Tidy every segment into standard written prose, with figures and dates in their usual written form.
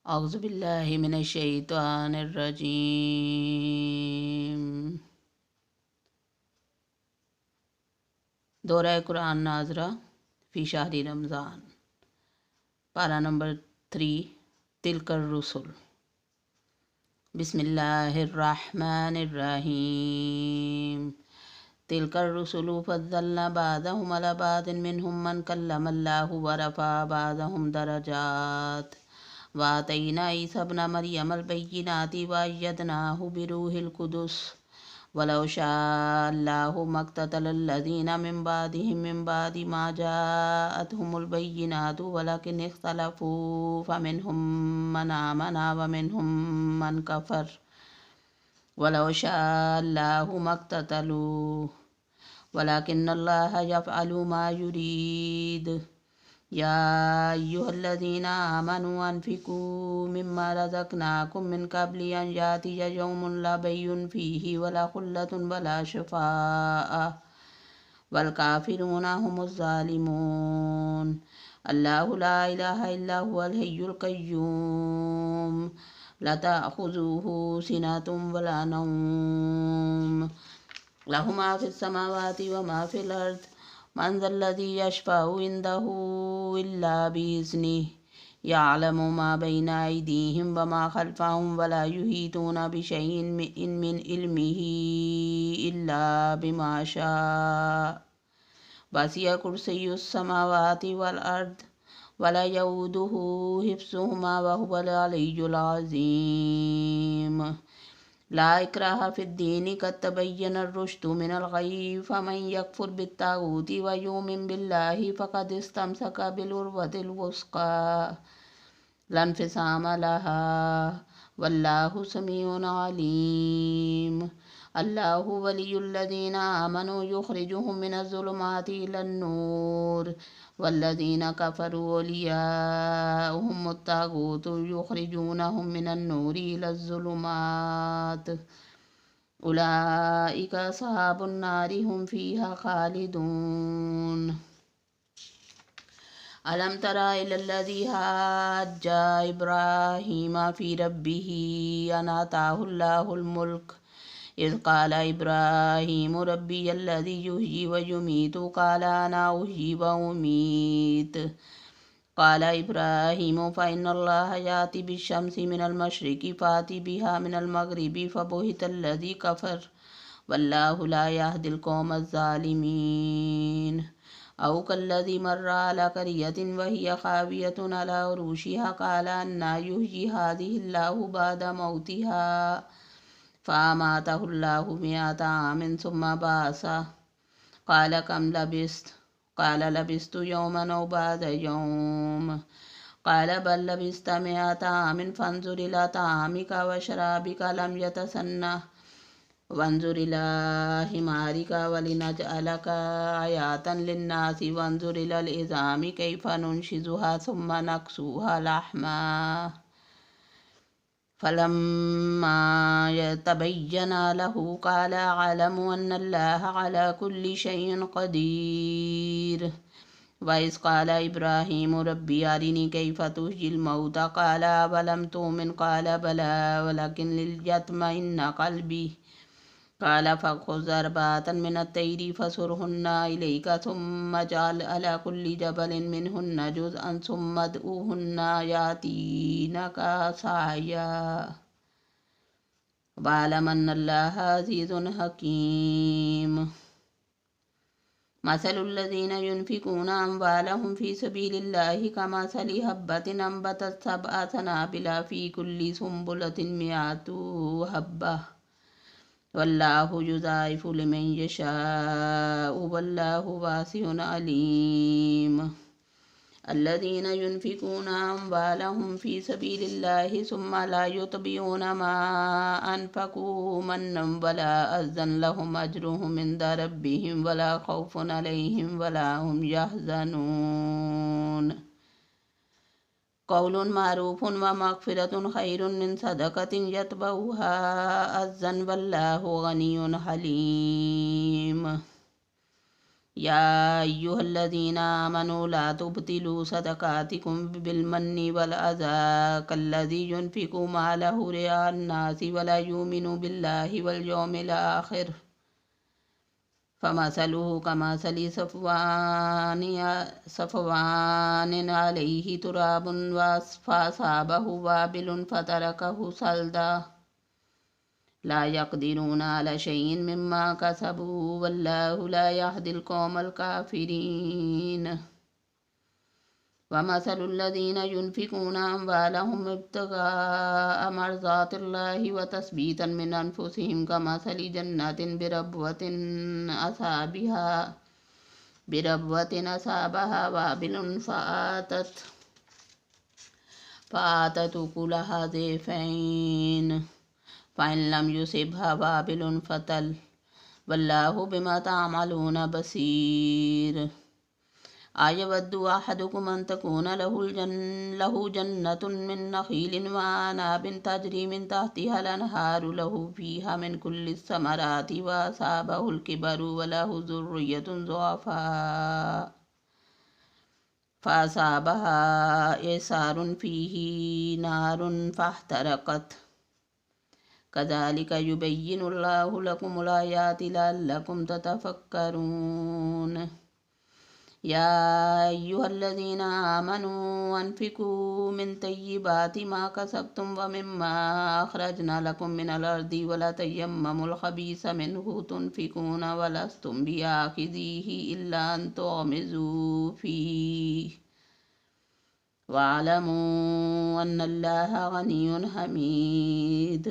औज़ु बिल्लाहि मिनश शैतानिर रजीम। दौरा कुरान नाजरा फ़ी शहरी रमज़ान, पारा नंबर 3, तिलकर रुसुल। बिस्मिल्लाहिर्रहमानिर्रहीम। तिलकर रुसुलु फ़ज़्ज़लना बाज़हुम अला बाज़िन मिनहुम मन कल्लमल्लाहु व रफ़अ बाज़हुम दरजात व आतैना ईसा इब्न मरियमल बय्यिनाति व अय्यदनाहु बिरूहिल कुदुस वलौ शाअल्लाहु मक़्ततलल्लज़ीना मिन बादिहिम मिन बादि मा जाअतहुमुल बय्यिनातु वलकिन इख्तलफ़ू फमिनहुम मन आमना व मिनहुम मन कफ़र वलौ शाअल्लाहु मक़्ततलू वलकिन्नल्लाह यफ़अलु मा युरीद। या अय्युहल्लज़ीना आमनू अनफ़िक़ू मिम्मा रज़क़नाकुम मिन क़ब्लि अन यातिय यौमुन ला बैयुन फ़ीहि वला ख़ुल्लतुन वला शफ़ाअ वल काफ़िरूना हुमुज़ ज़ालिमून। अल्लाहु ला इलाहा इल्ला हुवल हय्युल क़य्यूम ला तअख़ुज़ुहु सिनतुन वला नौम लहु मा फ़िस समावाति व मा फ़िल अर्ज़ मन ज़ल्लज़ी यशफ़अु इंदहु इल्ला बिइज़्निहि यअलमु मा बैना अयदीहिम व मा ख़ल्फ़हुम वला युहीतूना बिशैइन मिन इल्मिहि इल्ला बिमा शाअ वसिअ कुर्सियुस समावाति वल अर्ज़ वला यऊदुहु हिफ़्ज़ुहुमा व हुवल अलिय्युल अज़ीम। ला इक्राहा फ़िद्दीन क़द तबय्यन अर्रुश्दु मिनल ग़य्यि फ़मन यकफ़ुर बित्ताग़ूति व युमिन बिल्लाहि फ़क़द इस्तमसक बिलुर्वतिल वुस्क़ा ला इंफ़िसाम लहा वल्लाहु समीउन अलीम। अल्लाहु वलियुल्लज़ीना आमनू युख़रिजुहुम मिनज़्ज़ुलुमाति इलन्नूर वल्लज़ीना कफ़रू औलियाउहुमुत ताग़ूतु युख़रिजूनहुम मिनन्नूरि इलज़्ज़ुलुमात उलाइका अस्हाबुन नारि हुम फ़ीहा ख़ालिदून। अलम तरा इलल्लज़ी हाज्जा इब्राहीम फ़ी रब्बिही अन आताहुल्लाहुल मुल्क इज़ क़ाला इब्राहीमु रब्बियल्लज़ी युह्यी व युमीतु क़ाला अना उह्यी व उमीत क़ाला इब्राहीमु फ़इन्नल्लाह याति बिश्शम्सि मिनल मशरिक़ि फ़ाति बिहा मिनल मग़रिबि फ़बुहितल्लज़ी कफ़र वल्लाहु ला यहदिल क़ौमज़ ज़ालिमीन। औ कल्लज़ी मर्रा अला क़रियतिन वहिय ख़ावियतुन अला उरूशिहा क़ाला अन्ना युह्यी हाज़िहिल्लाहु बअदा मौतिहा फ़अमातहुल्लाहु मिअता आमिन सुम्मा बअसा क़ाल कम लबिस्त क़ाल लबिस्तु यौमन औ बअद यौम क़ाल बल लबिस्त मिअता आमिन फ़न्ज़ुर इला तआमिक व शराबिक लम यतसन्नह वंजुर इला हिमारिक वलिनजअलक आयातन लिन्नासि वंजुर इलल इज़ामि कैफ़ नुनशिज़ुहा सुम्मा नक्सुहा लहमा फलम्मा यतबय्यन लहु क़ाल अअलमु अन्नल्लाह अला कुल्लि शैइन क़दीर। व इज़ क़ाल इब्राहीमु रब्बी अरिनी कैफ़ तुह्यिल मौता क़ाल अवलम तुमिन क़ाल बला वलकिन लियत्मइन्न क़ल्बी क़ाल फ़ख़ुज़ अर्बअतन मिनत तैरि फ़सुरहुन्ना इलैक सुम्म जअल अला कुल्लि जबलिन मिनहुन्ना जुज़अन सुम्म उद्उहुन्ना यातीनक सअया वअलम अन्नल्लाह अज़ीज़ुन हकीम। मसलुल्लज़ीन युनफ़िक़ून अम्वालहुम फ़ी सबीलिल्लाहि कमसलि हब्बतिन अम्बतत सबअ सनाबिला फ़ी कुल्लि सुम्बुलतिन मिअतु हब्बह वल्लाहु युज़ाइफ़ु लिमन यशाअ वल्लाहु वासिउन अलीम। अल्लज़ीन युनफ़िक़ून अम्वालहुम फ़ी सबीलिल्लाहि सुम्म ला युतबिऊन मा अनफ़क़ू मन्नन वला अज़्ज़न लहुम अज्रुहुम इंद रब्बिहिम वला ख़ौफ़ुन अलैहिम वला हुम यहज़नून। क़ौलुन मारूफ़ुन व मग़फ़िरतुन ख़ैरुन मिन सदक़तिन यतबउहा अज़्ज़न वल्लाहु ग़नियुन हलीम। या अय्युहल्लज़ीना आमनू ला तुब्तिलू सदकातिकुम बिलमन्नि वल अज़ा कल्लज़ी युनफ़िक़ु मालहु रियाअन नासि वला युमिनु बिल्लाहि वल यौमिल आखिर फमसलुहु कमसलि सफ़वानिन अलैहि तुराबुन फ़असाबहु वाबिलुन फ़तरकहु सल्दा ला यक़दिरूना अला शैइन मिम्मा कसबू वल्लाहु ला यहदिल कौमल काफ़िरीन। वमसलुल्लज़ीना युनफ़िक़ूना अम्वालहुम इब्तिग़ाअ मर्ज़ातिल्लाहि व तस्बीतन मिन अनफ़ुसिहिम कमसलि जन्नतिन बिरब्वतिन असाबहा वाबिलुन फ़आतत उकुलहा ज़िफ़ैन फ़इन लम युसिबहा वाबिलुन फ़तल वल्लाहु बिमा तामलून बसीर। अयवद्दु अहदुकुम अन तकून लहु जन्नतुन मिन नख़ीलिन व अनाबिन तजरी मिन तहतिहा अल-अनहारु लहु फ़ीहा मिन कुल्लि समराति व असाबहुल किबरु व लहु ज़ुर्रिय्यतुन ज़ुअफ़ा फ़असाबहा इसारुन फ़ीही नारुन फ़अहतरक़त कज़ालिका युबय्यिनुल्लाहु लकुमुल आयाति लअल्लकुम ततफ़क्करून। या अय्युहल्लज़ीना आमनू अन्फ़िक़ू मिन तय्यिबाति मा कसब्तुम व मिम्मा अख़रजना लकुम मिनल अर्दि वला तयम्ममुल ख़बीसा मिन्हु तुनफ़िक़ून वलस्तुम बिआख़िज़ीहि इल्ला अन तुग़मिज़ू फ़ीहि वअलमू अन्नल्लाह गनिय्युन हमीद।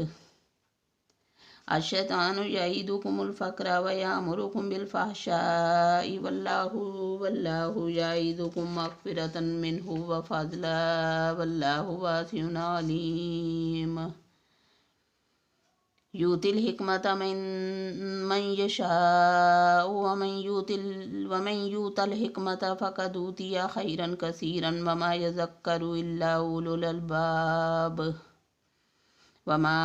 अश्शैतानु यईदुकुमुल फ़क़्र व यअमुरुकुम बिलफ़हशाइ वल्लाहु यईदुकुम मग़फ़िरतन मिन्हु व फ़ज़ला वल्लाहु वासिउन अलीम। यूतिल हिकमत मन यशाअ वमन यूतल हिकमत फ़क़द ऊतिया खैरन कसीरन वमा यज़क्करु इल्ला उलुल अलबाब। वमा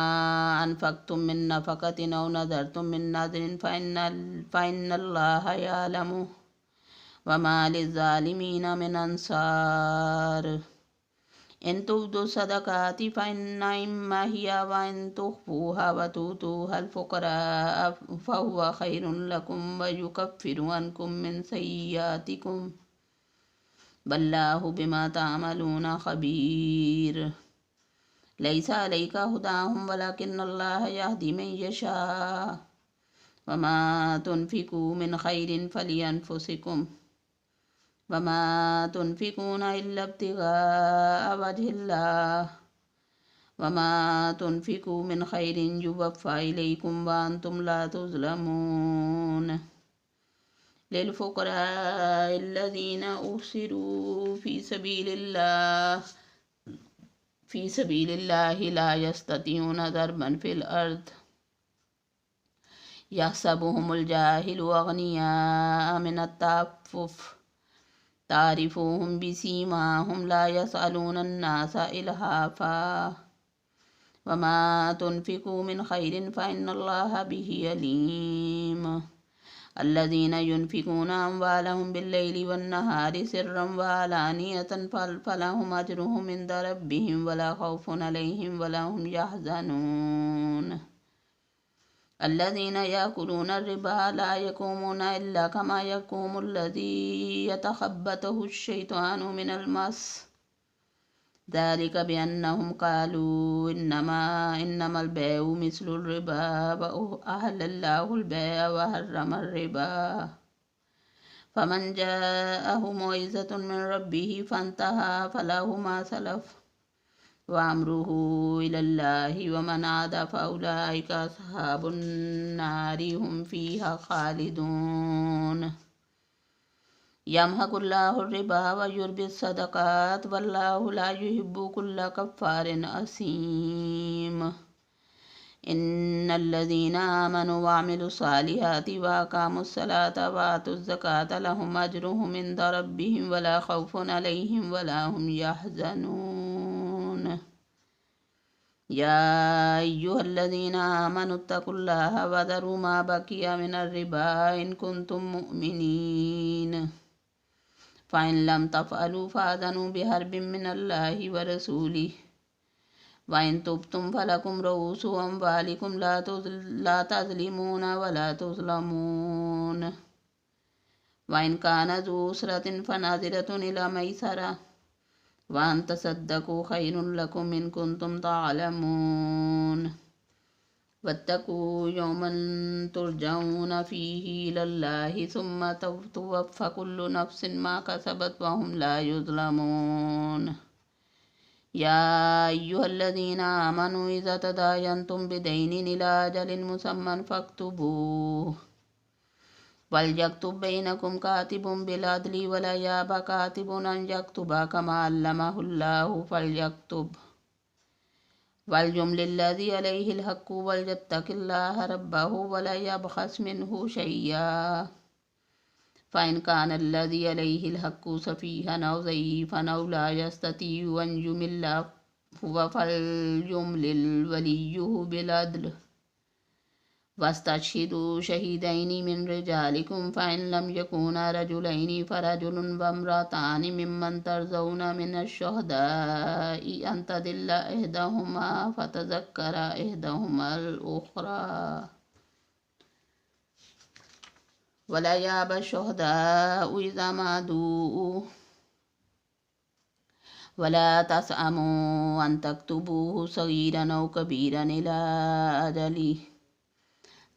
अनफ़क़्तुम मिन नफ़क़तिन औ नज़रतुम मिन नज़रिन फ़इन्नल्लाह यअलमु वमा लिज़्ज़ालिमीन मिन अंसार। इन तुब्दु सदक़ाति फ़इन्नमा हिय व इन तुख़्फ़ूहा व तु'तूहल फ़ुक़राअ फ़हुव खैरुन लकुम व युकफ़्फ़िरु अन्कुम मिन सय्यिआतिकुम वल्लाहु बिमा तामलून ख़बीर। लैसा अलैका हुदाहुम वलाकिन्नल्लाह यहदी मन यशाअ वमा तुनफ़िक़ू मिन खैरिन फ़लिअन्फ़ुसिकुम वमा तुनफ़िक़ून इल्ला इब्तिग़ाअ वजहिल्लाह वमा तुनफ़िक़ू मिन खैरिन युवफ़्फ़ा इलैकुम व अंतुम ला तुज़लमून। लिलफ़ुक़राइल्लज़ीना उहसिरू फ़ी सबीलिल्लाहि ला यस्ततीऊन ज़रबन फ़िल अर्ज़ यहसबुहुमुल जाहिलु अग़नियाअ मिनत तअफ़्फ़ुफ़ तारिफ़ुहुम बिसीमाहुम ला यसअलूना अन्नासा इल्हाफ़ा वमा तुनफ़िक़ू मिन खैरिन फ़इन्नल्लाह बिही अलीम। अल्लज़ीना युनफ़िक़ूना अम्वालहुम बिल्लैलि वन्नहारि सिर्रन व अलानियतन फ़लहुम अज्रुहुम इंद रब्बिहिम वला ख़ौफ़ुन अलैहिम वला हुम यहज़नून। अल्लज़ीना याकुलूना अर्रिबा ला यक़ूमूना इल्ला कमा यक़ूमुल्लज़ी यतख़ब्बतहु अश्शैतानु मिनल मस ज़ालिका बिअन्नहुम क़ालू इन्नमल बैउ मिस्लुर रिबा व अहल्लल्लाहुल बैअ व हर्रमर रिबा फ़मन जाअहु मौइज़तुन मिन रब्बिही फ़ंतहा फ़लहु मा सलफ़ व अम्रुहु इलल्लाहि व मन आदा फ़उलाइका अस्हाबुन नारि हुम फ़ीहा ख़ालिदून। यमहकुल्लाहु रिबा व युर्बिस सदक़ात वल्लाहु ला युहिब्बु कुल्ल कफ़्फ़ारिन असीम। इन्नल्लज़ीना आमनु व अमिलुस्सालिहाति व अक़ामुस्सलात व आतुज़्ज़कात लहुम अज्रुहुम इंद रब्बिहिम वला ख़ौफ़ुन अलैहिम वला हुम यहज़नून। या अय्युहल्लज़ीना आमनु अत्तकुल्लाहा वज़रू मा बक़िया मिनर रिबा इन कुंतुम मुमिनीन फ़इन लम तफ़अलू फ़अज़नु बिहर्बिम मिनल्लाहि व रसूलिहि वइन तुब्तुम फलकुम रऊसु अम्वालिकुम ला तज़लिमून वला तुज़लमून वइन कान ज़ू उसरतिन फ़नज़िरतुन इला मयसरा वअन तसद्दक़ू खैरुन लकुम इन कुंतुम तअलमून वत्तक़ू यौमन तुरजऊन फ़ीही इलल्लाहि सुम्मा तुवफ़्फ़ा कुल्लु नफ़्सिन मा कसबत व हुम ला युज़लमून या अय्युहल्लज़ीना आमनू इज़ा तदायन्तुम बिदैनिन इला अजलिन मुसम्मन फ़क्तुबूह वल्यक्तुब बैनकुम कातिबुन बिल अदलि वला याबा कातिबुन अन यक्तुबा कमा अल्लमहुल्लाहु फल्यक्तुब वल्युमलिल्लज़ी अलैहिल हक्कु वल्यत्तक़िल्लाह रब्बहु वला यबख़स मिन्हु शय्या फ़इन कानल्लज़ी अलैहिल हक्कु सफ़ीहन औ ज़ईफ़न औ ला यस्ततीअु अन युमिल्ला हुवा फल्युमलिल वलियुहु बिल अदल वस्तशहिदू शहीदैनि मिन रिजालिकुम फ़इन लम यकूना रजुलैनि फ़रजुलुन वम्रअतानि मिम्मन तर्ज़ौना मिनश्शुहदाइ अन तदिल्ला इहदाहुमा फ़तज़क्करा इहदाहुमल उख़रा वला याबा शुहदाउ इज़ा मा दुऊ वला तसअमू अन तक्तुबूहु सगीरन औ कबीरन इला अजलिहि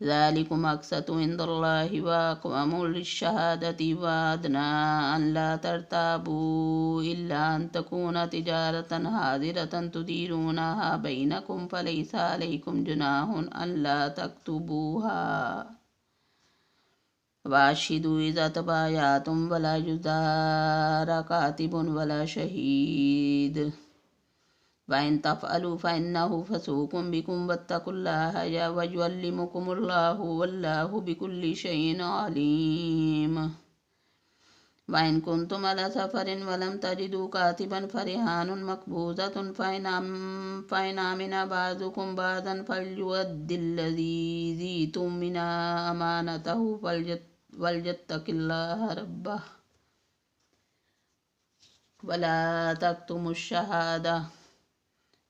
ज़ालिकुम अक़सतु इंदल्लाहि व अक़वमु लिश्शहादति व अदना अन ला तर्ताबू इल्ला अन तकून तिजारतन हाज़िरतन तुदीरूनहा बैनकुम फ़लैसा अलैकुम जुनाहुन अन ला तक्तुबूहा वाशिदू इज़ा तबायातुम वला युज़ारा कातिबुन वला शहीद वइन तफ़अलू फ़इन्नहु फ़सूक़ुम बिकुम वत्तक़ुल्लाह वयुअल्लिमुकुमुल्लाहु वल्लाहु बिकुल्लि शैइन अलीम वइन कुंतुम अला सफ़रिन वलम तजिदू कातिबन फ़रिहानुन मक़बूज़तुन फ़इन आमिना बाज़ुकुम बाज़न फ़ल्युअद्दिल्लज़ी ज़ीतुमिना अमानतहु वल्यत्तक़िल्लाह रब्बह वला तक्तुमुश्शहादा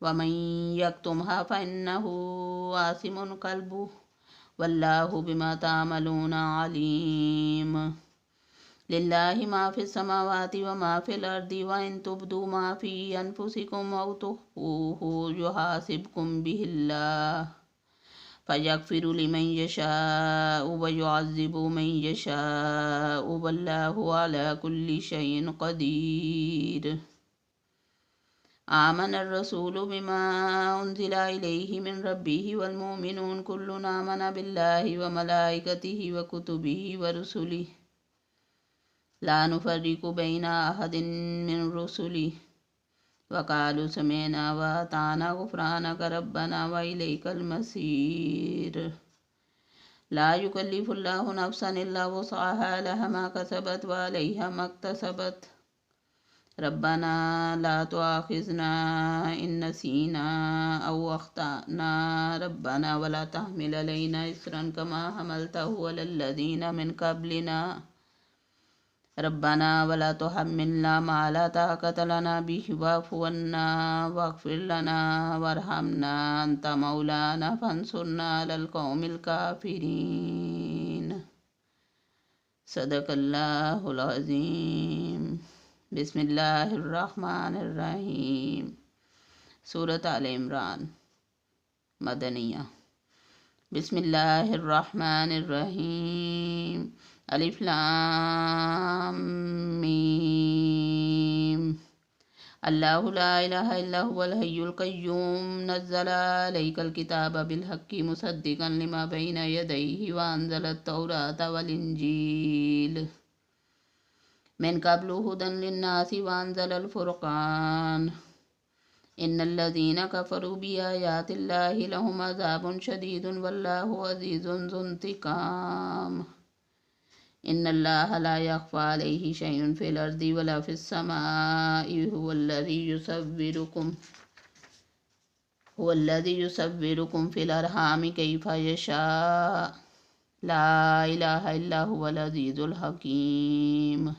वमन यक्तुमहा फ़इन्नहु आसिमुन क़ल्बुहु वल्लाहु बिमा तामलून अलीम लिल्लाहि मा फ़िस समावाति व मा फ़िल अर्दि व इन तुब्दू मा फ़ी अनफुसिकुम औ तुख़्फ़ूहु युहासिबकुम बिहिल्लाह फ़यग़फ़िरु लिमन यशाअ व युअज़्ज़िबु मन यशाअ वल्लाहु अला कुल्लि शैइन क़दीर आमनर रसूलु बिमा उन्ज़िला इलैहि मिन रब्बिहि वल मुमिनून कुल्लुन आमना बिल्लाहि व मलाइकतिहि व कुतुबिहि व रुसुलिहि ला नुफ़र्रिक़ु बैना अहदिन मिन रुसुलिहि व क़ालू समिअना व अताना ग़ुफ़्रानक रब्बना व इलैकल मसीर ला युकल्लिफ़ुल्लाहु नफ़्सन इल्ला वुस्अहा लहा मा कसबत व अलैहा मक्तसबत रब्बना ला तुआख़िज़ना इन नसीना औ अख़्तअना रब्बना वला तहमिल अलैना इस्रन कमा हमलतहु अलल्लज़ीना मिन क़ब्लिना रब्बना वला तुहम्मिलना मा ला ताक़त लना बिहि वाफ़ु अन्ना वग़फ़िर लना वरहमना अन्त मौलाना फ़ंसुरना अलल क़ौमिल काफ़िरीन सदक़ल्लाहुल अज़ीम। बिस्मिल्लाहिर्रहमानिर्रहीम। सूरत आल इमरान मदनिया। बिस्मिल्लाहिर्रहमानिर्रहीम। अलिफ लाम मीम। अल्लाहु ला इलाहा इल्ला हुवल हय्युल क़य्यूम नज़्ज़ला अलैकल किताब बिल हक़्क़ि मुसद्दिक़न लिमा बैना यदैहि व अंज़लत तौरात वल इंजील मिन क़ब्लु हुदन लिन्नासि व अंज़लल फ़ुरक़ान इन्नल्लज़ीना कफ़रू बिआयातिल्लाहि लहुम अज़ाबुन शदीदुन वल्लाहु अज़ीज़ुन ज़ुन्तिक़ाम। इन्नल्लाहा ला यख़फ़ा अलैहि शैउन फ़िल अर्दि वला फ़िस समाइ हुवल्लज़ी युसव्विरुकुम हुवल्लज़ी युसव्विरुकुम फ़िल अरहामि कैफ़ा यशा ला इलाहा इल्ला हुवल अज़ीज़ुल हकीम।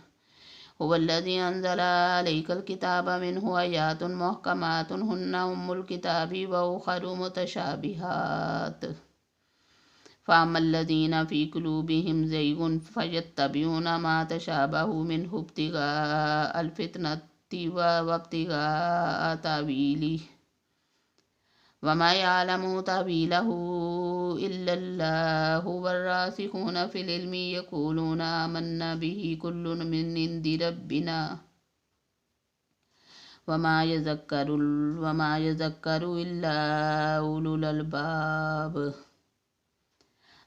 हुवल्लज़ी अंज़ला अलैकल किताबा मिन्हु आयातुन मुहकमातुन हुन्ना उम्मुल किताबि व उख़रु मुतशाबिहात फ़अम्मल्लज़ीना फ़ी क़ुलूबिहिम ज़ैग़ुन फ़यत्तबिऊना मा तशाबहु मिन्हु इब्तिग़ाअल फ़ित्नति व इब्तिग़ाअ तावीलिहि वमा यअलमु तावीलहु इल्लल्लाहु वर्रासिख़ूना फ़िल इल्मि यक़ूलूना आमन्ना बिही कुल्लुन मिन इंदि रब्बिना वमा यज़क्करु इल्ला उलुल अलबाब।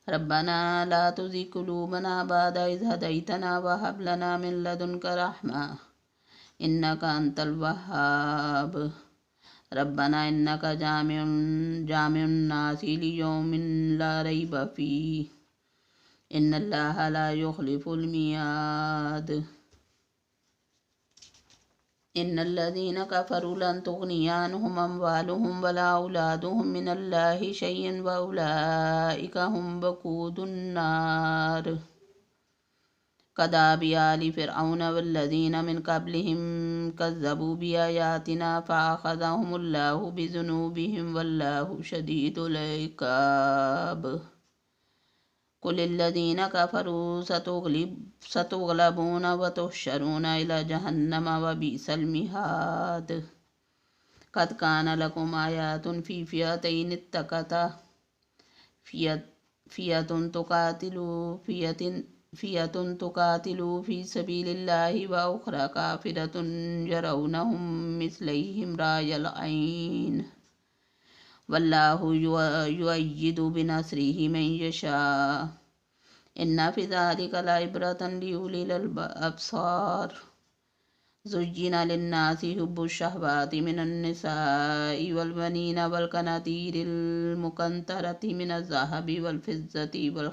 रब्बना ला तुज़िग़ क़ुलूबना बअद इज़ हदैतना व हब लना मिन लदुनका रहमा इन्नका अंतल वह्हाब। रब्बना इन्नका जामिउन नासि लियौमिन ला रैब फ़ीह इन्नल्लाहा ला युख़्लिफ़ुल मियाद। इन्नल्लज़ीना कफ़रू लन तुग़निया अन्हुम अम्वालुहुम वला औलादुहुम मिनल्लाहि शैअन व उलाइका हुम वक़ूदुन नार कदाबि आलि फ़िरऔन वल्लज़ीना मिन क़ब्लिहिम कज़्ज़बू बिआयातिना फ़अख़ज़हुमुल्लाहु बिज़ुनूबिहिम वल्लाहु शदीदुल इक़ाब। कुलिल्लज़ीना कफ़रू सतुग़लबूना व तुहशरूना इला जहन्नम व बिअसल मिहाद। क़द कान लकुम आयातुन फ़ी फ़िअतैनि इल्तक़ता फ़िअतुन तुक़ातिलु फ़ी सबीलिल्लाहि व उख़रा काफ़िरतुन यरौनहुम मिस्लैहिम रायल ऐन वल्लाहु युअय्यिदु बिनस्रिहि मन यशा इन्ना फ़ी ज़ालिका लइब्रतन लिउलिल अब्सार। ज़ुय्यिना लिन्नासि हुब्बुश शहवाति मिनन निसाइ वल बनीना वल क़नातीरिल मुक़न्तरति मिनज़ ज़हबि वल फ़िज़्ज़ति वल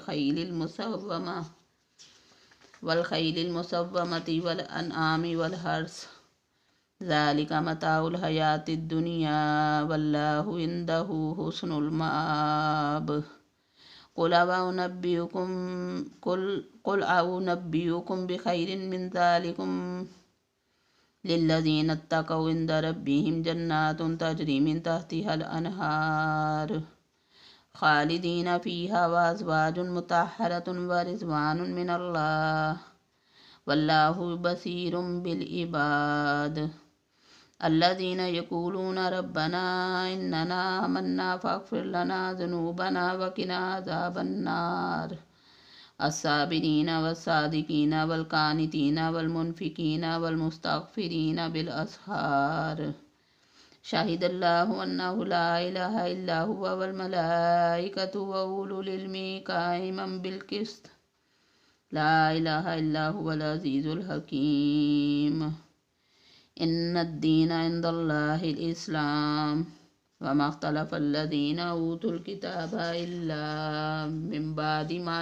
ख़ैलिल मुसव्वमति वल अनआमि वल हर्स ज़ालिका मताउल हयातिद दुनिया वल्लाहु इंदहु हुस्नुल मआब। क़ुल अउनब्बिउकुम बिख़ैरिन मिन ज़ालिकुम लिल्लज़ीना इत्तक़ौ इंद रब्बिहिम जन्नातुन तजरी मिन तहतिहल अनहार ख़ालिदीना फ़ीहा व अज़वाजुन मुतहहरतुन व रिज़वानुन मिनल्लाह वल्लाहु बसीरुम बिल इबाद। अल्लज़ीना यक़ूलूना रब्बना इन्नना आमन्ना फ़ग़फ़िर लना ज़ुनूबना व क़िना अज़ाबन्नार अस्साबिरीना वस्सादिकीना वल क़ानितीना वल मुनफ़िकीना वल मुस्तग़फ़िरीना बिल अस्हार। शाहिदल्लाहु अन्नहु ला इलाहा इल्ला हुवा वल मलाइकतु व उलुल इल्मि क़ाइमन बिल क़िस्त ला इलाहा इल्ला हुवल अज़ीज़ुल हकीम। इन्नद्दीना इंदल्लाहिल इस्लाम वमा इख्तलफ़ल्लज़ीना ऊतुल किताबा इल्ला मिन बादि मा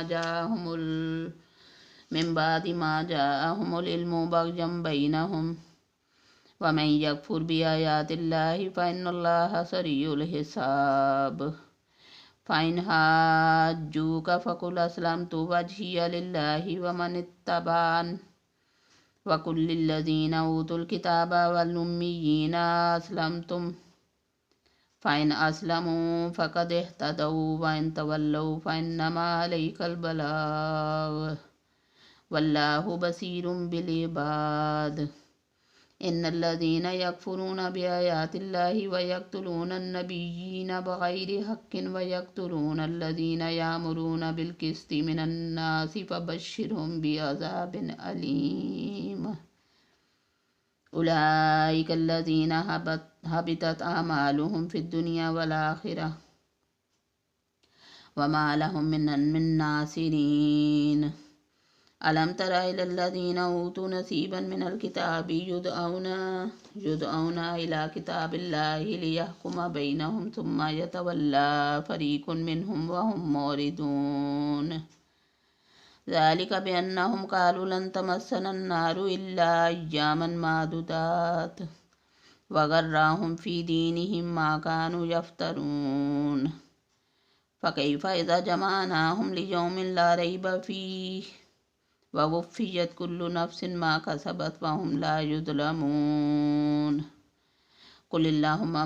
जाअहुमुल इल्मु बग़यन बैनहुम वमन यकफ़ुर बिआयातिल्लाहि फ़इन्नल्लाहा सरीउल हिसाब। फ़इन हाज्जूका फ़क़ुल अस्लमतु वज्हिय लिल्लाहि वमन इत्तबअन वक़ुल लिल्लज़ीना ऊतुल किताब वल उम्मिय्यीना अस्लमतुम फ़इन अस्लमू फ़क़द इह्तदौ व इन तवल्लौ फ़इन्नमा अलैकल बलाग़ वल्लाहु बसीरुम बिल इबाद। इन्नल्लज़ीना यकफ़ुरूना बिआयातिल्लाहि व यक़्तुलूनन नबिय्यीना बग़ैरि हक़्क़िन व यक़्तुलूनल्लज़ीना यामुरूना बिल क़िस्ति मिनन नासि फ़बश्शिरहुम बिअज़ाबिन अलीम। उलाइकल्लज़ीना हबितत अअमालुहुम फ़िद दुनिया वल आख़िरह वमा लहुम मिन नासिरीन। अलम तरा इलल्लज़ीना ऊतू नसीबन मिनल किताबि युदऔना इला किताबिल्लाहि लियहकुम बैनहुम सुम्मा यतवल्ला फ़रीक़ुन मिनहुम व हुम मुरिदून। ज़ालिका बिअन्नहुम क़ालू लन तमस्सना अन्नारु इल्ला अय्यामन मादुदात वगर्राहुम फी दीनिहिम मा कानू यफ्तरून फ़कैफ़ इज़ा जमानाहुम लियौमिन ला रैब फ़ीह ववुफ़्फ़ियत कुल्लु नफ्सिन मा कसबत वहुम ला युज़लमून कुलिल्लाहुम्मा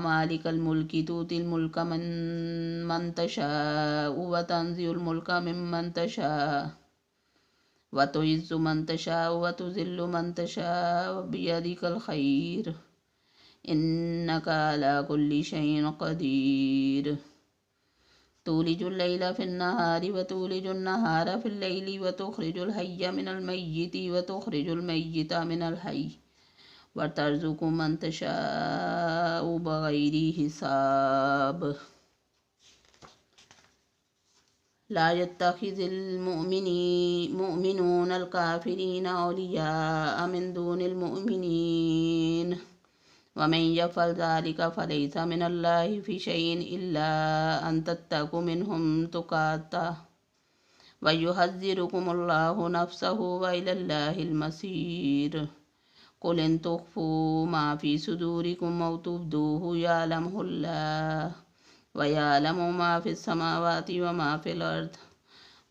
मालिकल मुल्कि तुतिल मुल्का मन तशाअ व तंज़िउल मुल्का मिम्मन तशाअ व तुइज़्ज़ु मन तशाअ व तुज़िल्लु मन तशाअ बियदिकल खैर इन्नका अला कुल्लि शैइन क़दीर तूलिजुल लैला फिन्नहारि व तूलिजुन नहारा फिल लैलि व तुख़रिजुल हय्य मिनल मय्यिति व तुख़रिजुल मय्यिता मिनल हय्य व तर्ज़ुक़ु मन तशाअ बग़ैरि हिसाब ला यत्तख़िज़िल मुमिनूनल काफ़िरीना औलियाअ मिन दूनिल मुमिनीन वमन यफ़अल ज़ालिका फ़लैस मिनल्लाहि फ़ी शैइन इल्ला अन तत्तक़ू मिनहुम तुक़ाता व युहज़्ज़िरुकुमुल्लाहु नफ़्सहु व इलल्लाहिल मसीर कुल इन तुख़्फ़ू मा फ़ी सुदूरिकुम औ तुब्दूहु यअलमुहुल्लाह व यअलमु मा फ़िस समावाति व मा फ़िल अर्द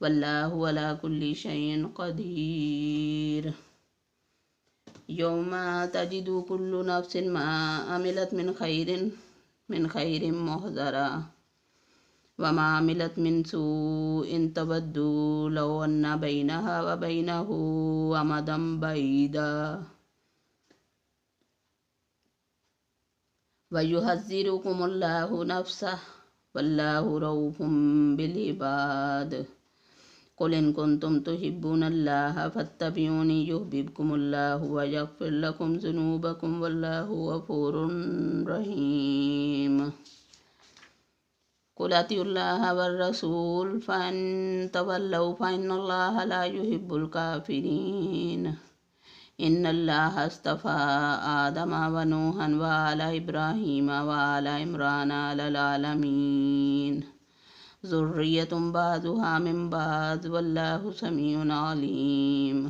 वल्लाहु अला कुल्लि शैइन क़दीर यौमा तजिदु कुल्लु नफ्सिन मा अमिलत मिन खैरिन मुहज़रा व मा अमिलत मिन सूइन तवद्दु लौ अन्ना बैनहा व बैनहु अमदम बैदा व युहज़्ज़िरुकुमुल्लाहु नफ़्सह वल्लाहु रऊफ़ुम बिल इबाद कुल इन कुंतुम तुहिब्बूनल्लाह फत्तबिऊनी युहब्बिबकुमुल्लाहु व यग़फ़िर लकुम ज़ुनूबकुम वल्लाहु गफ़ूरुर रहीम कुल अतिउल्लाह वर रसूल फ़इन तवल्लौ फ़इन्नल्लाह ला युहिब्बुल काफ़िरीन इन्नल्लाह अस्तफ़ा आदम व नूहन व आला इब्राहीम व आला इमरान अलल आलमीन ज़ुर्रिय्यतुम बाज़ुहा मिन बाज़ वल्लाहु समीउन अलीम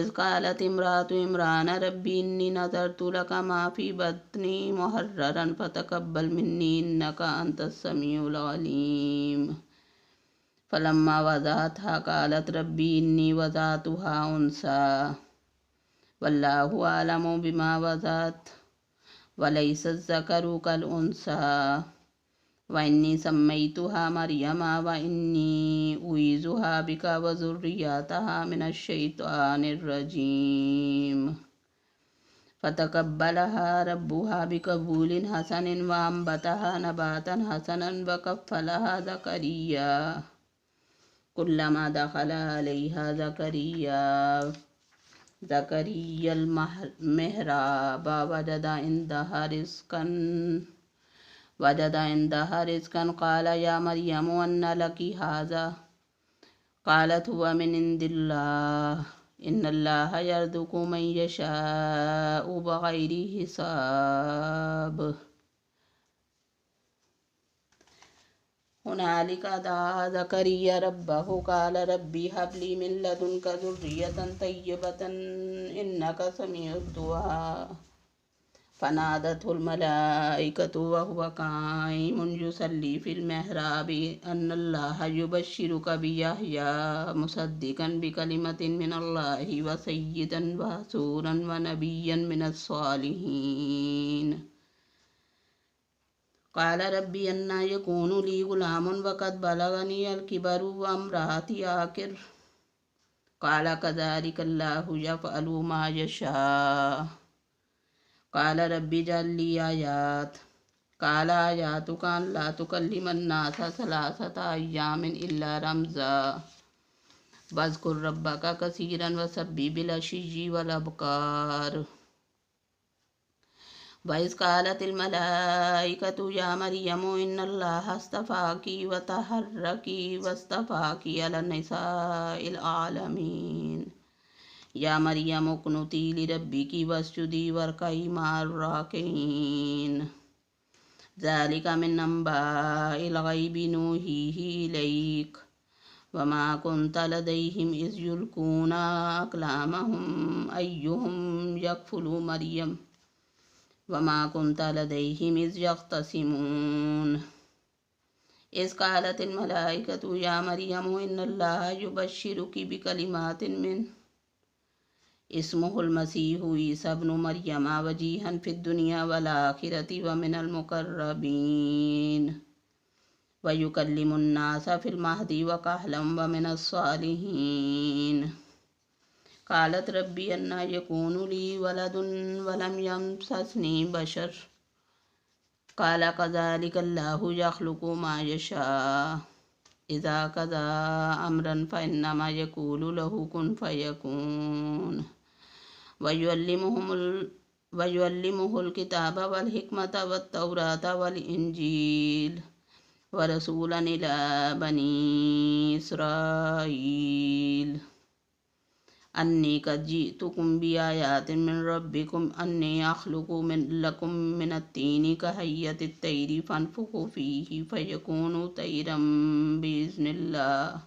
इज़ क़ालत इम्रातु इमरान रब्बी इन्नी नज़रतु लका मा फ़ी बत्नी मुहर्ररन फ़तक़ब्बल मिन्नी इन्नका अंतस समीउल अलीम फ़लम्मा वज़अतहा क़ालत रब्बी इन्नी वज़अतुहा उन्सा वल्लाहु आलमु बिमा वज़अत वलैसा ज़करु कल उन्सा व इन्नी सम्मैतुहा मरियमा व इन्नी उईज़ुहा बिका व ज़ुर्रियतहा मिनश शैतानिर रजीम फ़तक़ब्बलहा रब्बुहा बिक़बूलिन हसनिन व अम्बतहा नबातन हसनन व कफ़्फ़लहा ज़करिया कुल्लमा दख़ल अलैहा ज़करिय्यल मिहराब वजद इंदहा रिज़्क़न क़ाल या मरियम अन्ना लकी हाज़ा क़ालत हुवा मिन इंदिल्लाह इन्नल्लाह यर्ज़ुक़ु मन यशाअु बग़ैरि हिसाब हुनालिका दआ ज़करिया रब्बहु क़ाल रब्बी हबली मिन लदुनका ज़ुर्रियतन तय्यबतन इन्नका समीउद दुआ फ़नादतहुल मलाइकतु व हुवा क़ाइमुन युसल्ली फ़िल मिहराबि अन्नल्लाह युबश्शिरुका बियहया मुसद्दिक़न बिकलिमतिन मिनल्लाहि व सय्यिदन व हसूरन व नबिय्यन मिनस सालिहीन क़ाल रब्बी अन्ना यकूनु ली गुलामुन व क़द बलगनियल किबरु व इम्राअती आक़िर क़ाल कज़ालिकल्लाहु यफ़अलु मा यशा क़ाल रब्बि इजअल ली आयात क़ाल आयातुका अल्ला तुकल्लिमन नासा सलासता अय्यामिन इल्ला रमज़ा वज़्कुर रब्बका कसीरन व सब्बिह बिल अशिय्यि वल अबकार वइज़ क़ालतिल मलाइकतु या मरियमु इन्नल्लाह अस्तफ़ाकी व तहर्रकी वस्तफ़ाकी अलन निसाइल आलमीन या मरियम उक़्नुती लिरब्बिकी वस्जुदी वरकई मअर राकिईन ज़ालिका मिन अंबाइल ग़ैबि नूहीही इलैक वमा कुन्त लदैहिम is युल्कूना अक़लामहुम अय्युहुम यकफुलु Maryam Verma कुन्त लदैहिम is यख्तसिमून is क़ालतिल मलाइकतु या मरियम इन्नल्लाहा युबश्शिरुकी बिकलिमातिन मिन इस्मुहुल मसीहु ईसा इब्नु मरियम वजीहन फिद दुनिया वल आखिरति व मिनल मुक़र्रबीन व युकल्लिमुन नासा फिल महदी व कहलन व मिनस सालिहीन क़ालत रब्बी अन्ना यकूनु ली वलदुन वलम यमससनी बशर क़ाल कज़ालिक अल्लाहु यख़्लुक़ु मा यशा इज़ा क़ज़ा अम्रन फ़इन्नमा यक़ूलु लहु कुन फ़यकून वयुअल्लिमुहुल किताब वल हिकमत वत तौरात वल इंजील व रसूलन इला बनी इसराईल अन्नी क़द जिअतुकुम बिआयातिन मिन रब्बिकुम अन्नी अख़्लुक़ु लकुम मिनत्तीनि कहय्यतित तैरि फन्फुख़ु फ़ीहि फ़यकूनु तैरम बिइज़्निल्लाह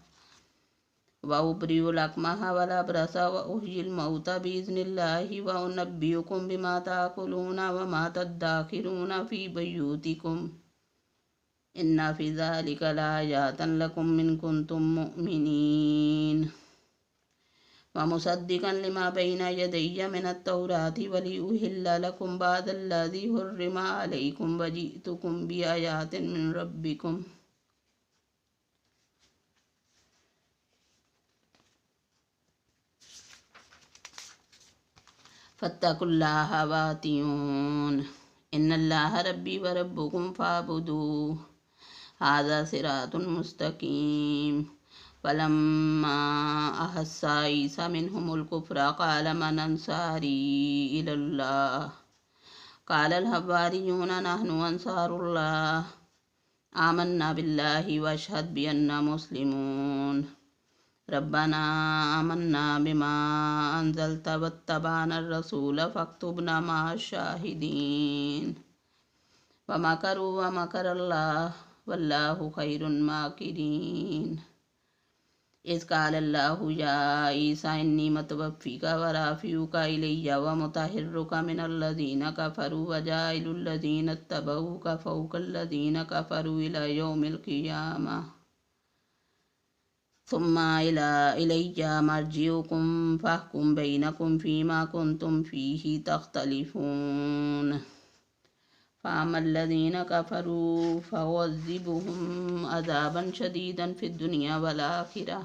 व उब्रिउल अकमह वल अब्रस व उह्यिल मौता बिइज़्निल्लाहि व उनब्बिउकुम बिमा ताकुलून व मा तद्दाखिरून फ़ी बुयूतिकुम इन्ना फ़ी ज़ालिका लाआयातन लकुम इन कुन्तुम मुअ्मिनीन व मुसद्दिक़न लिमा बैना यदैया मिनत तौराति व लिउहिल्ल लकुम बअदल्लज़ी हुर्रिम अलैकुम व जिअतुकुम बिआयातिन मिन रब्बिकुम फत्तकुल्लाह व अतीऊन इन्नल्लाह रब्बी व रब्बुकुम फ़अबुदूह हाज़ा सिरातुन मुस्तक़ीम फलम्मा अहस्सा ईसा मिनहुमुल कुफ़्र क़ाल मन अंसारी इलल्लाह क़ालल हव्वारियून नहनु अंसारुल्लाह आमन्ना बिल्लाहि वअशहद बिअन्ना मुस्लिमून रब्बना आमन्ना बिमा अंज़लत वत्तबअनर रसूल फ़क्तुबना मअश-शाहिदीन व मकरू व मकरल्लाह वल्लाहु खैरुल माकिरीन इज़ क़ालल्लाहु या ईसा इन्नी मुतवफ़्फ़ीका व राफ़िउका इलैया व मुतहिर्रुका मिनल्लज़ीना कफ़रू व जाइलुल लज़ीना इत्तबऊका फ़ौक़ल्लज़ीना कफ़रू इला यौमिल क़ियामह सुम्मा इलैया मर्जिउकुम फ़अहकुम बैनकुम फ़ीमा कुन्तुम फ़ीहि तख़्तलिफ़ून फ़अम्मल्लज़ीना कफ़रू फ़उअज़्ज़िबुहुम अज़ाबन शदीदन फ़िद दुनिया वल आखिरह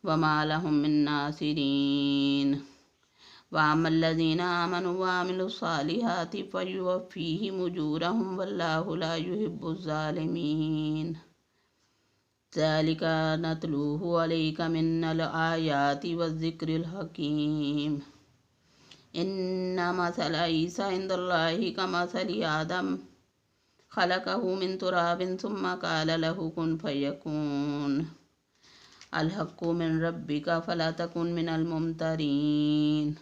व मा लहुम मिन नासिरीन व अम्मल्लज़ीना आमनु व अमिलुस्सालिहाति फ़युवफ़्फ़ीहिम उजूरहुम वल्लाहु ला युहिब्बुज़ ज़ालिमीन ज़ालिका नतलूहु अलैका मिनल आयाति वज़्ज़िक्रिल हकीम इन्ना मसला ईसा इंदल्लाहि कमसलि आदम खलक़हु मिन तुराबिन सुम्मा क़ाल लहु कुन फ़यकून अल हक़्क़ु मिन रब्बिका फ़ला तकुन मिनल मुमतरीन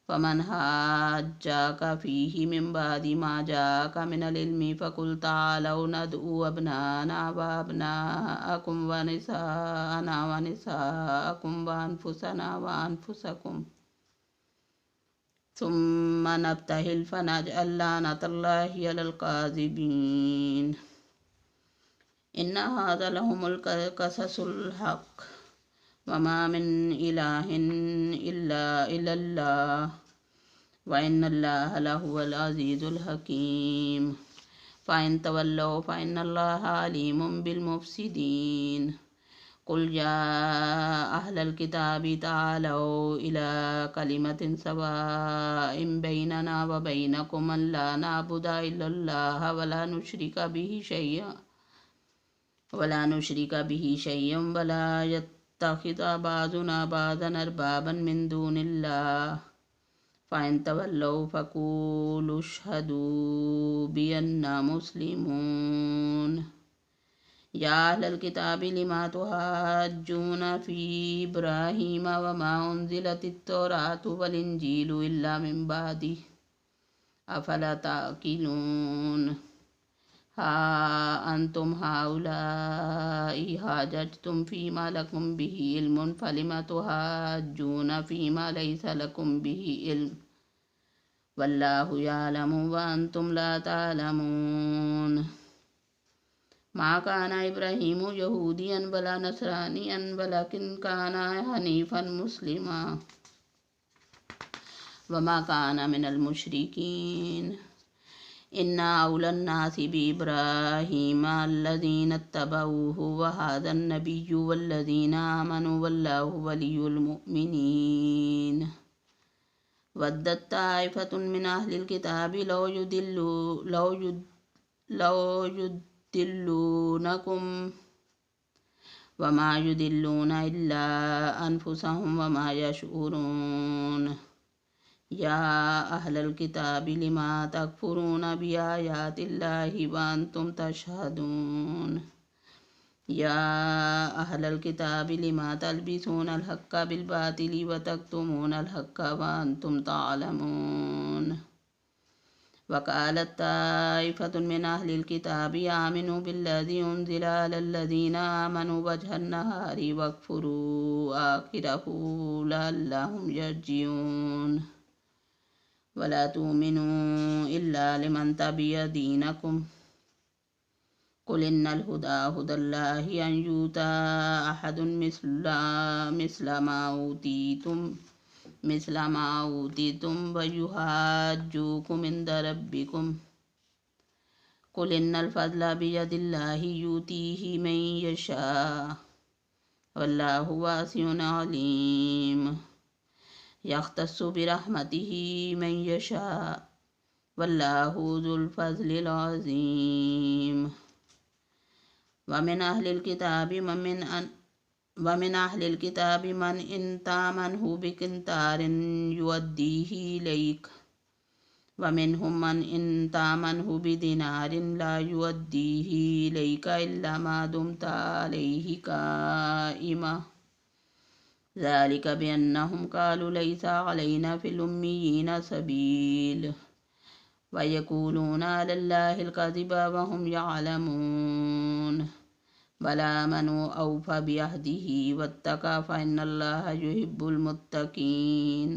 फ़मन हाज्जाका फ़ीहि मिन बादि मा जाअका मिनल इल्मि फ़क़ुल ताअलौ नदउ अब्नाना व अब्नाअकुम व निसाअना व निसाअकुम व अनफुसना व अनफुसकुम सुम्मा नब्तहिल फ़नजअल लानतल्लाहि अलल काज़िबीन इन्ना हाज़ा लहुमुल क़ससुल हक़्क़ व मा मिन इलाहिन इल्ला इल्लल्लाह व इन्नल्लाह लहुवल अज़ीज़ुल हकीम फ़इन तवल्लौ फ़इन्नल्लाहा अलीमुम बिल मुफ़्सिदीन कुल या अहलल किताबि तालौ इला कलिमतिन सवाइम बैनना व बैनकुम अल्ला नअबुदा इल्लल्लाह वला नुश्रिका बिही शय्यन वला यत्तखिज़ बाज़ुना बाज़न अरबाबन मिन दूनिल्लाह फ़इन तवल्लौ फ़क़ूलु अशहदू बिअन्ना मुस्लिमून या अहलल किताबि लिमा तुहाज्जून फ़ी इब्राहीम व मा उन्ज़िलतित तौरातु वल इंजीलु इल्ला मिन बादिह अफ़ला ताक़िलून हा अंतुम हाउलाई हाजजतुम फीमा लकुम बिही इल्मुन फलिमा तुहाज्जूना फीमा लैसा लकुम बिही इल्म वल्लाहु यालमु व अंतुम ला तालमून। मा काना इब्राहीमु यहूदियन वला नसरानियन वलकिन काना हनीफन मुस्लिमा वमा काना मिनल मुशरिकीन। इन्ना औलन्नासि बिइब्राहीम अल्लज़ीना इत्तबऊहु व हाज़न नबिय्यु वल्लज़ीना आमनु वल्लाहु वलियुल मुमिनीन। वद्दत ताइफ़तुन मिन अहलिल किताबि लौ युदिल्लूनकुम वमा युदिल्लूना इल्ला अनफुसहुम वमा यशऊरून। या अहलल किताबि लिमा तकफुरून बिआयातिल्लाहि व अंतुम तशहदून। या अहलल किताबि लिमा तल्बिसूनल हक्का बिल बातिली व तक्तुमूनल हक्का व अंतुम तालमून। वक़ालत ताइफ़तुन मिन अहलिल किताबि आमिनू बिल्लज़ी उन्ज़िला अलल्लज़ीना आमनू वजहन नहारी वक्फुरू आखिरहू लअल्लहुम यर्जिऊन। वला तुमिनू इल्ला लिमन तबिअ दीनकुम कुल इन्नल हुदा हुदल्लाहि अन यूता अहदुन मिस्ला मा ऊतीतुम व युहाज्जूकुम इंद रब्बिकुम कुल इन्नल फज़ला बियदिल्लाहि यूतीहि मन यशा वल्लाहु वासिउन अलीम। यख्तस्सु बिरहमतिहि मन यशा वल्लाहु ज़ुल फ़ज़्लिल अज़ीम। वमिन अहलिल किताबि मन इन तामनहु बिकिंतारिन युअद्दीहि इलैक वमिनहुम मन इन तामनहु बिदिनारिन ला युअद्दीहि इलैका इल्ला मा दुमता अलैहि काइमा ज़ालिक बिअन्नहुम क़ालू लैसा अलैना फ़िल उम्मिय्यीना सबील व यक़ूलूना अलल्लाहिल कज़िब व हुम यअलमून। बला मनु औफ़ा बिअहदिही वत्तक़ा फ़इन्नल्लाहा युहिब्बुल मुत्तक़ीन।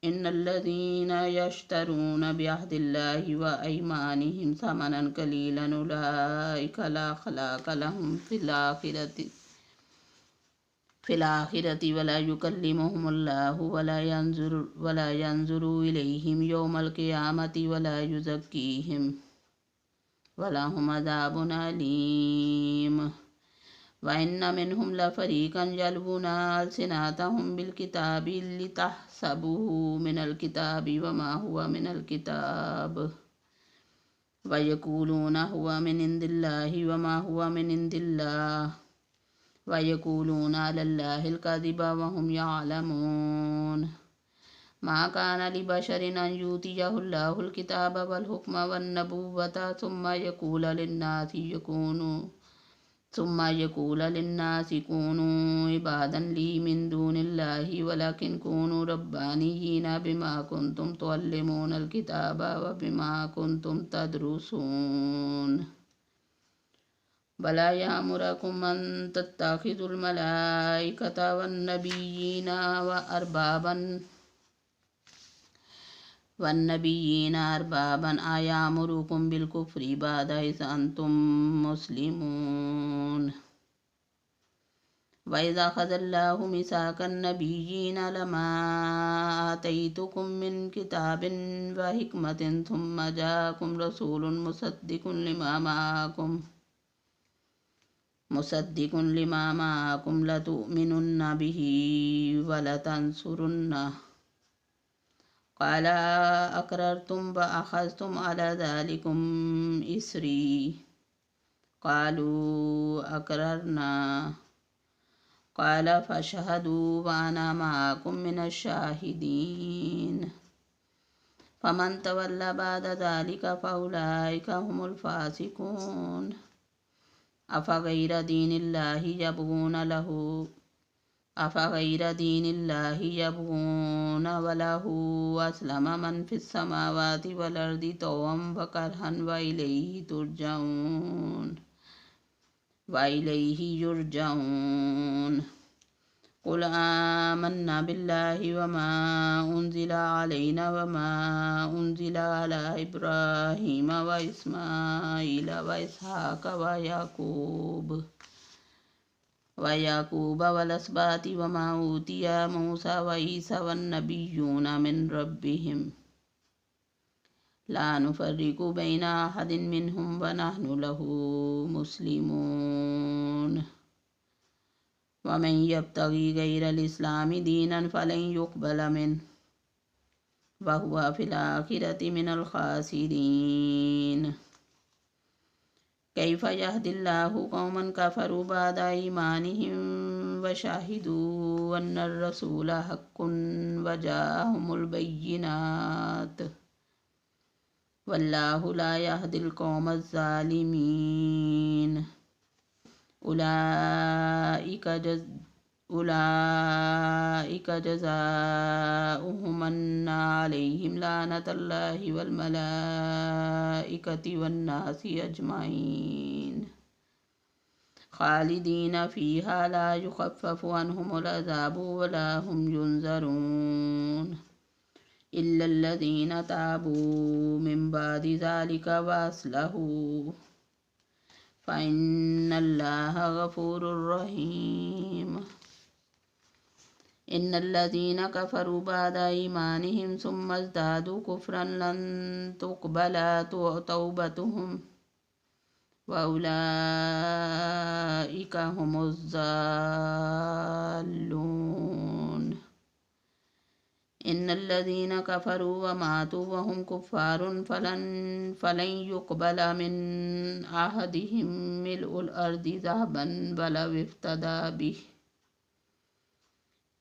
इन्नल्लज़ीना यश्तरून बिअहदिल्लाहि व अयमानिहिम समनन क़लीलन उलाइका ला खलाक़ लहुम फ़िल आखिरति वला युकल्लिमुहुमुल्लाहु वला यंज़ुरु इलैहिम यौमल क़ियामति वला युज़क्कीहिम वलहुम अज़ाबुन अलीम। व इन्न मिनहुम लफ़रीक़न यल्वूना अलसिनतहुम बिल किताबि लितहसबुहु मिनल किताबि वमा हुवा मिनल किताब व यक़ूलूना हुवा मिन इंदिल्लाहि वमा हुवा मिन इंदिल्लाह व यक़ूलूना अलल्लाहिल कज़िब व हुम यअलमून। मा काना लिबशरिन अन युतियहुल्लाहुल किताब वल हुक्म वन नबुव्वत सुम्मा यक़ूल लिन्नासि कूनू इबादन ली मिन दूनिल्लाहि वलकिन कूनू रब्बानिय्यीन बिमा कुंतुम तुअल्लिमूनल किताब व बिमा कुंतुम तदरुसून। बला यामुरकुम अन तत्तखिज़ुल मलाइकत वन्नबिय्यीन अरबाबन अयामुरुकुम बिल कुफ्रि बअद इज़ अंतुम मुस्लिमून। व इज़ अख़ज़ल्लाहु मिसाक़न नबिय्यीन लमा आतैतुकुम मिन किताबिन व हिकमतिन सुम्मा जाअकुम रसूलुन मुसद्दिक़ुन लिमा माअकुम लतुअमिनुन्न बिही व लतंसुरुन्नह क़ाल अक़ररतुम व अख़ज़्तुम अला ज़ालिकुम इस्री क़ालू अक़ररना क़ाल फ़अशहदू व अना मअकुम मिनश शाहिदीन। फ़मन तवल्ला बअद ज़ालिक फ़उलाइका हुमुल फ़ासिक़ून। अफ़ग़ैर दीनिल्लाहि यबग़ून अफ़ग़ैर दीनिल्लाहि यबग़ून वलहु अस्लम मन फ़िस्समावाति वल अर्दि तौअन व करहन व इलैहि युरजऊन। क़ुल आमन्ना बिल्लाहि वमा उन्ज़िला अलैना वमा उन्ज़िला अला इब्राहीम व इस्माईल व इसहाक़ व याकूब वलस्बाति वमा ऊतिया मूसा व ईसा वन्नबिय्यून मिन रब्बिहिम ला नुफ़र्रिक़ु बैना अहदिन मिनहुम व नहनु लहु मुस्लिमून। वमन यब्तग़ि गैरल इस्लामि दीनन फ़लन युक़बल मिन्हु व हुव फ़िल आख़िरति मिनल ख़ासिरीन। कैफ़ यहदिल्लाहु क़ौमन कफ़रू बअद ईमानिहिम व शहिदू अन्नर रसूल हक़्क़ुन व जाअहुमुल बय्यिनात वल्लाहु ला यहदिल क़ौमज़ ज़ालिमीन। उलाइका जज़ाउहुम अन्ना अलैहिम लानतुल्लाहि वल मलाइकति वन्नासि अजमईन ख़ालिदीन फ़ीहा ला युख़फ़्फ़फ़ु अन्हुमुल अज़ाबु वला हुम युनज़रून इल्लल्लज़ीन ताबू मिन बअदि ज़ालिका व अस्लहू फ़इन्नल्लाहा गफ़ूरुर रहीम। इन्नल्लज़ीन कफ़रू बअद ईमानिहिम सुम्मा इज़्दादू कुफ़्रन लन तुक़बल तौबतुहुम व उलाइका हुमुज़ ज़ाल्लून। इन्नल्लज़ीन कफ़रू व मातू व हुम कुफ़्फ़ारुन फ़लन युक़बल मिन अहदिहिम मिल्उल अर्दि ज़हबन वलव इफ़्तदा बिही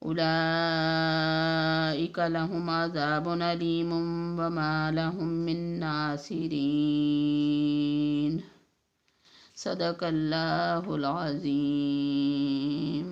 उलाइका लहुम अज़ाबुन अलीमुम व मा लहुम मिन नासिरीन। सदक़ल्लाहुल अज़ीम।